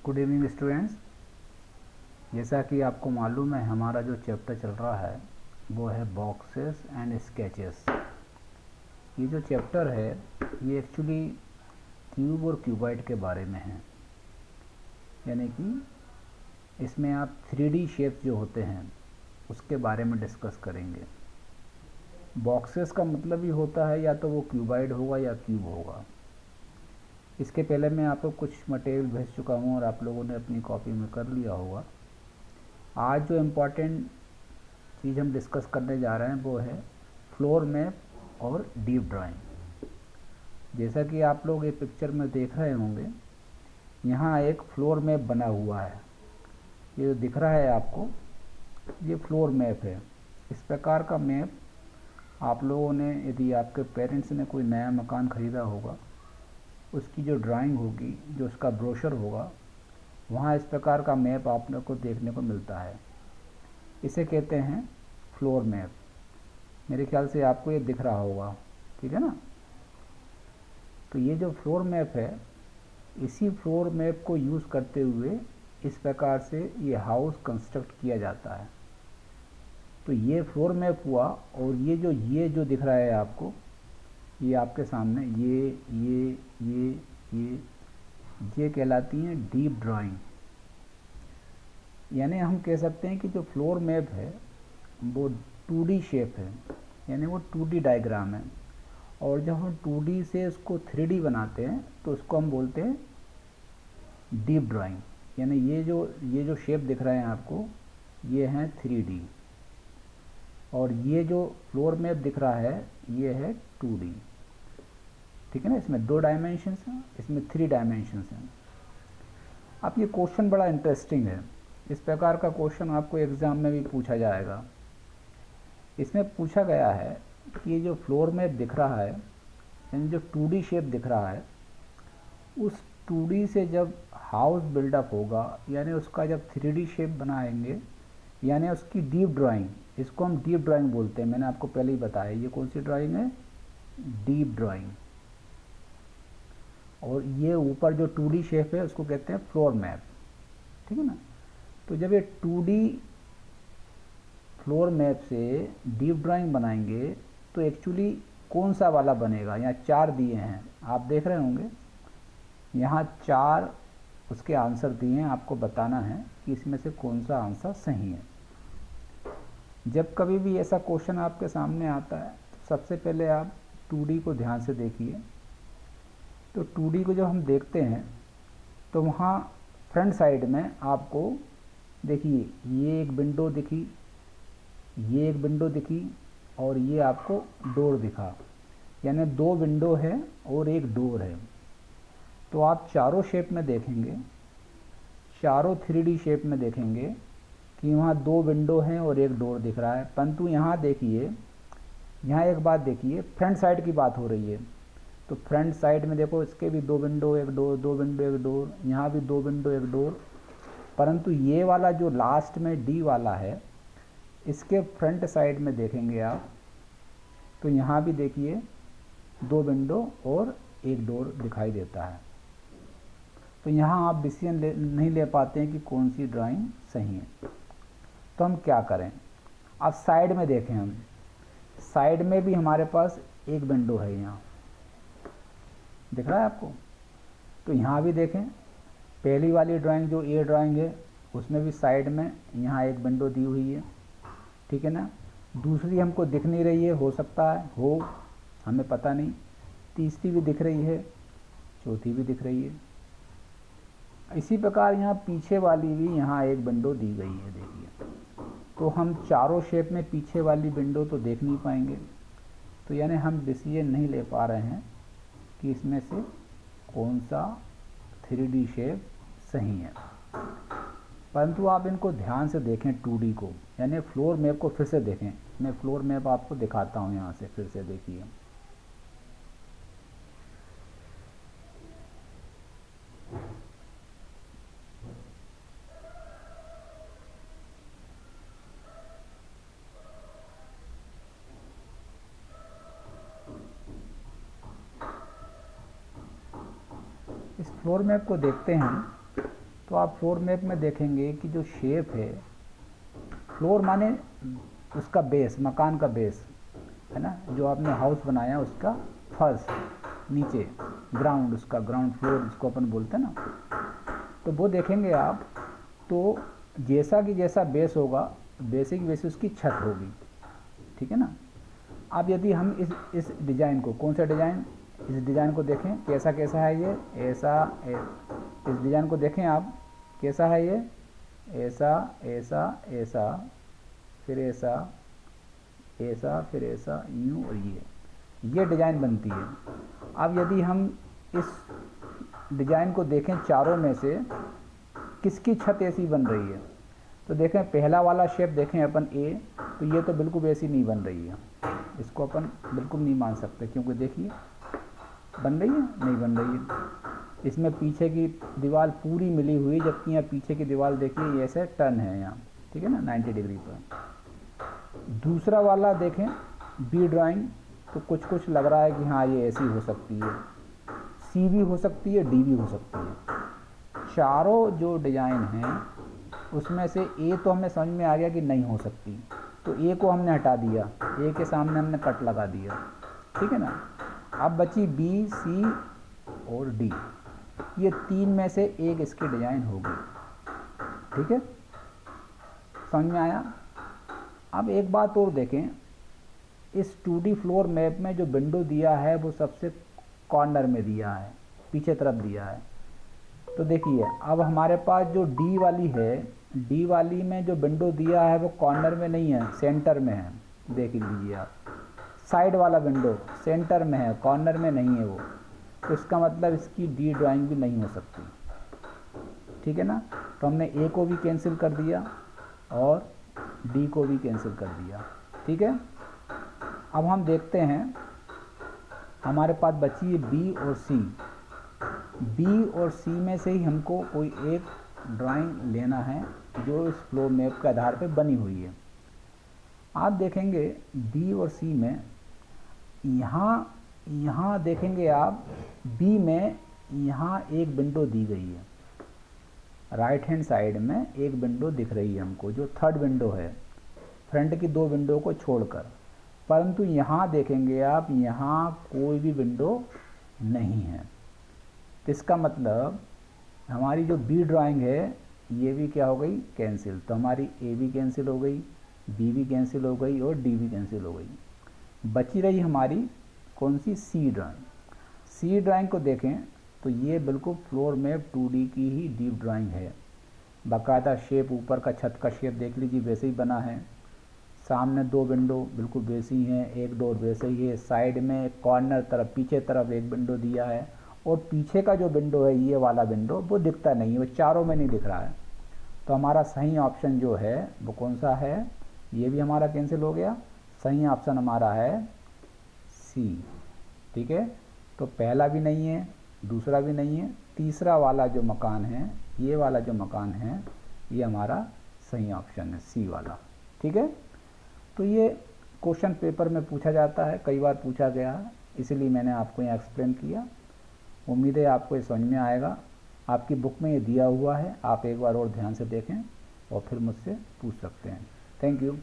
Good evening students. जैसा कि आपको मालूम है हमारा जो चैप्टर चल रहा है वो है बॉक्सेस एंड स्केचेस। ये जो चैप्टर है ये एक्चुअली क्यूब और क्यूबॉइड के बारे में है, यानी कि इसमें आप 3D शेप्स जो होते हैं उसके बारे में डिस्कस करेंगे। बॉक्सेस का मतलब ही होता है या तो वो क्यूबॉइड होगा या क्यूब होगा। इसके पहले मैं आपको कुछ मटेरियल भेज चुका हूँ और आप लोगों ने अपनी कॉपी में कर लिया होगा। आज जो इम्पोर्टेंट चीज़ हम डिस्कस करने जा रहे हैं वो है फ्लोर मैप और डीप ड्राइंग। जैसा कि आप लोग ये पिक्चर में देख रहे होंगे, यहाँ एक फ्लोर मैप बना हुआ है। ये जो दिख रहा है आपको, ये फ्लोर मैप है। इस प्रकार का मैप आप लोगों ने, यदि आपके पेरेंट्स ने कोई नया मकान ख़रीदा होगा, उसकी जो ड्राइंग होगी, जो उसका ब्रोशर होगा, वहाँ इस प्रकार का मैप आप लोग को देखने को मिलता है। इसे कहते हैं फ्लोर मैप। मेरे ख्याल से आपको ये दिख रहा होगा, ठीक है ना। तो ये जो फ्लोर मैप है, इसी फ्लोर मैप को यूज़ करते हुए इस प्रकार से ये हाउस कंस्ट्रक्ट किया जाता है। तो ये फ्लोर मैप हुआ, और ये जो दिख रहा है आपको, ये आपके सामने ये कहलाती हैं डीप ड्राइंग। यानी हम कह सकते हैं कि जो फ्लोर मैप है वो 2D शेप है, यानी वो 2D डायग्राम है। और जब हम 2D से उसको 3D बनाते हैं तो उसको हम बोलते हैं डीप ड्राइंग। यानी ये जो शेप दिख रहे हैं आपको, ये हैं 3D, और ये जो फ्लोर मैप दिख रहा है ये है 2D, ठीक है ना। इसमें 2 डायमेंशंस हैं, इसमें 3 डायमेंशंस हैं। अब ये क्वेश्चन बड़ा इंटरेस्टिंग है। इस प्रकार का क्वेश्चन आपको एग्ज़ाम में भी पूछा जाएगा। इसमें पूछा गया है कि ये जो फ्लोर मैप दिख रहा है, यानी जो 2D शेप दिख रहा है, उस 2D से जब हाउस बिल्डअप होगा, यानी उसका जब 3D शेप बनाएंगे, यानी उसकी डीप ड्राइंग, इसको हम डीप ड्राइंग बोलते हैं। मैंने आपको पहले ही बताया ये कौन सी ड्राइंग है, डीप ड्राइंग। और ये ऊपर जो 2D शेप है उसको कहते हैं फ्लोर मैप, ठीक है ना। तो जब ये 2D फ्लोर मैप से डीप ड्राइंग बनाएंगे तो एक्चुअली कौन सा वाला बनेगा। यहाँ 4 दिए हैं, आप देख रहे होंगे, यहाँ 4 उसके आंसर दिए हैं। आपको बताना है कि इसमें से कौन सा आंसर सही है। जब कभी भी ऐसा क्वेश्चन आपके सामने आता है तो सबसे पहले आप 2D को ध्यान से देखिए। तो 2D को जब हम देखते हैं तो वहाँ फ्रंट साइड में आपको देखिए ये एक विंडो दिखी, ये एक विंडो दिखी, और ये आपको डोर दिखा, यानी 2 विंडो है और एक डोर है। तो आप चारों शेप में देखेंगे, चारों 3D शेप में देखेंगे कि वहाँ 2 विंडो हैं और एक डोर दिख रहा है। परंतु यहाँ देखिए, यहाँ एक बात देखिए, फ्रंट साइड की बात हो रही है। तो फ्रंट साइड में देखो, इसके भी 2 विंडो एक डोर, 2 विंडो एक डोर, यहाँ भी 2 विंडो एक डोर। परंतु ये वाला जो लास्ट में D वाला है, इसके फ्रंट साइड में देखेंगे आप तो यहाँ भी देखिए 2 विंडो और एक डोर दिखाई देता है। तो यहाँ आप डिसीजन नहीं ले पाते हैं कि कौन सी ड्राइंग सही है। तो हम क्या करें, अब साइड में देखें। हम साइड में भी हमारे पास एक विंडो है, यहाँ दिख रहा है आपको। तो यहाँ भी देखें, पहली वाली ड्राइंग जो A ड्राइंग है उसमें भी साइड में यहाँ एक विंडो दी हुई है, ठीक है ना। दूसरी हमको दिख नहीं रही है, हो सकता है हो, हमें पता नहीं। तीसरी भी दिख रही है, चौथी भी दिख रही है। इसी प्रकार यहाँ पीछे वाली भी यहाँ एक विंडो दी गई है, देखिए। तो हम चारों शेप में पीछे वाली विंडो तो देख नहीं पाएंगे। तो यानी हम डिसीजन नहीं ले पा रहे हैं कि इसमें से कौन सा 3D शेप सही है। परंतु आप इनको ध्यान से देखें 2D को, यानी फ्लोर मैप को फिर से देखें। मैं फ्लोर मैप आपको दिखाता हूँ, यहाँ से फिर से देखिए। इस फ्लोर मैप को देखते हैं तो आप फ्लोर मैप में देखेंगे कि जो शेप है, फ्लोर माने उसका बेस, मकान का बेस है ना, जो आपने हाउस बनाया उसका फर्श, नीचे ग्राउंड, उसका ग्राउंड फ्लोर जिसको अपन बोलते हैं ना, तो वो देखेंगे आप, तो जैसा कि जैसा बेस होगा वैसे की वैसे उसकी छत होगी, ठीक है ना। अब यदि हम इस डिज़ाइन को, कौन सा डिज़ाइन, इस डिज़ाइन को देखें कैसा कैसा है ये, इस डिज़ाइन को देखें आप कैसा है ये, ऐसा ऐसा ऐसा, फिर ऐसा ऐसा, फिर ऐसा, यूँ और ये डिज़ाइन बनती है। अब यदि हम इस डिज़ाइन को देखें चारों में से किसकी छत ऐसी बन रही है, तो देखें पहला वाला शेप देखें अपन ए, तो ये तो बिल्कुल वैसी नहीं बन रही है, इसको अपन बिल्कुल नहीं मान सकते, क्योंकि देखिए बन रही है, नहीं बन रही है। इसमें पीछे की दीवार पूरी मिली हुई, जबकि यहाँ पीछे की दीवार देखिए ऐसे टर्न है यहाँ, ठीक है ना, 90 डिग्री पर। दूसरा वाला देखें बी ड्राइंग, तो कुछ कुछ लग रहा है कि हाँ ये ऐसी हो सकती है, सी भी हो सकती है, डी भी हो सकती है। चारों जो डिज़ाइन हैं उसमें से ए तो हमें समझ में आ गया कि नहीं हो सकती, तो ए को हमने हटा दिया, ए के सामने हमने कट लगा दिया, ठीक है ना। अब बची बी, सी और डी, ये तीन में से एक इसकी डिज़ाइन होगी, ठीक है, समझ में आया। अब एक बात और देखें, इस 2D फ्लोर मैप में जो विंडो दिया है वो सबसे कॉर्नर में दिया है, पीछे तरफ दिया है। तो देखिए अब हमारे पास जो डी वाली है, डी वाली में जो विंडो दिया है वो कॉर्नर में नहीं है, सेंटर में है, देख लीजिए आप, साइड वाला विंडो सेंटर में है, कॉर्नर में नहीं है वो, तो इसका मतलब इसकी डी ड्राइंग भी नहीं हो सकती, ठीक है ना। तो हमने ए को भी कैंसिल कर दिया और डी को भी कैंसिल कर दिया, ठीक है। अब हम देखते हैं, हमारे पास बची है बी और सी, बी और सी में से ही हमको कोई एक ड्राइंग लेना है जो इस फ्लो मैप के आधार पर बनी हुई है। आप देखेंगे बी और सी में, यहाँ देखेंगे आप बी में यहाँ एक विंडो दी गई है, राइट हैंड साइड में एक विंडो दिख रही है हमको, जो थर्ड विंडो है फ्रंट की दो विंडो को छोड़कर, परंतु यहाँ देखेंगे आप, यहाँ कोई भी विंडो नहीं है। तो इसका मतलब हमारी जो बी ड्राइंग है ये भी क्या हो गई, कैंसिल। तो हमारी ए भी कैंसिल हो गई, बी भी कैंसिल हो गई और डी भी कैंसिल हो गई। बची रही हमारी कौन सी, सी ड्राइंग। सी ड्राइंग को देखें तो ये बिल्कुल फ्लोर मैप 2D की ही डीप ड्राइंग है, बाकायदा शेप, ऊपर का छत का शेप देख लीजिए वैसे ही बना है, सामने दो विंडो बिल्कुल वैसे ही हैं, एक डोर वैसे ही है, साइड में कॉर्नर तरफ पीछे तरफ एक विंडो दिया है, और पीछे का जो विंडो है ये वाला विंडो वो दिखता नहीं है, वो चारों में नहीं दिख रहा है। तो हमारा सही ऑप्शन जो है वो कौन सा है, ये भी हमारा कैंसिल हो गया, सही ऑप्शन हमारा है सी, ठीक है। तो पहला भी नहीं है, दूसरा भी नहीं है, तीसरा वाला जो मकान है, ये वाला जो मकान है, ये हमारा सही ऑप्शन है सी वाला, ठीक है। तो ये क्वेश्चन पेपर में पूछा जाता है, कई बार पूछा गया है, इसलिए मैंने आपको यहाँ एक्सप्लेन किया। उम्मीद है आपको ये समझ में आएगा। आपकी बुक में ये दिया हुआ है, आप एक बार और ध्यान से देखें और फिर मुझसे पूछ सकते हैं। Thank you.